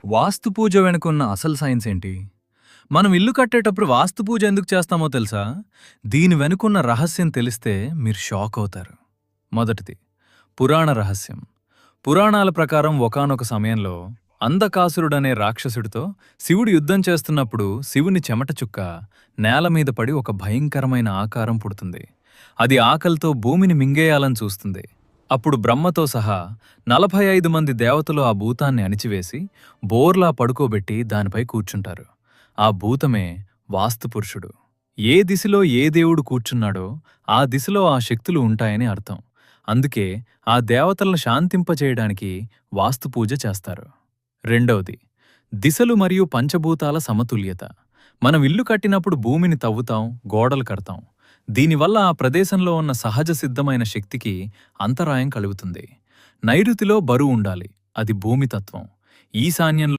వాస్తు పూజ వెనుకున్న అసలు సైన్స్ ఏంటి? మనం ఇల్లు కట్టేటప్పుడు వాస్తు పూజ ఎందుకు చేస్తామో తెలుసా? దీని వెనుకున్న రహస్యం తెలిస్తే మీరు షాక్ అవుతారు. మొదటిది, పురాణ రహస్యం. పురాణాల ప్రకారం ఒకానొక సమయంలో అంధకాసురుడనే రాక్షసుడితో శివుడు యుద్ధం చేస్తున్నప్పుడు శివుని చెమట చుక్క నేల మీద పడి ఒక భయంకరమైన ఆకారం పుడుతుంది. అది ఆకలితో భూమిని మింగేయాలని చూస్తుంది. అప్పుడు బ్రహ్మతో సహా 45 మంది దేవతలు ఆ భూతాన్ని అణిచివేసి బోర్లా పడుకోబెట్టి దానిపై కూర్చుంటారు. ఆ భూతమే వాస్తుపురుషుడు. ఏ దిశలో ఏ దేవుడు కూర్చున్నాడో ఆ దిశలో ఆ శక్తులు ఉంటాయని అర్థం. అందుకే ఆ దేవతలను శాంతింపజేయడానికి వాస్తుపూజ చేస్తారు. రెండవది, దిశలు మరియు పంచభూతాల సమతుల్యత. మనం ఇల్లు కట్టినప్పుడు భూమిని తవ్వుతాం, గోడలు కడతాం. దీనివల్ల ఆ ప్రదేశంలో ఉన్న సహజ సిద్ధమైన శక్తికి అంతరాయం కలుగుతుంది. నైరుతిలో బరువు ఉండాలి, అది భూమితత్వం. ఈశాన్యంలో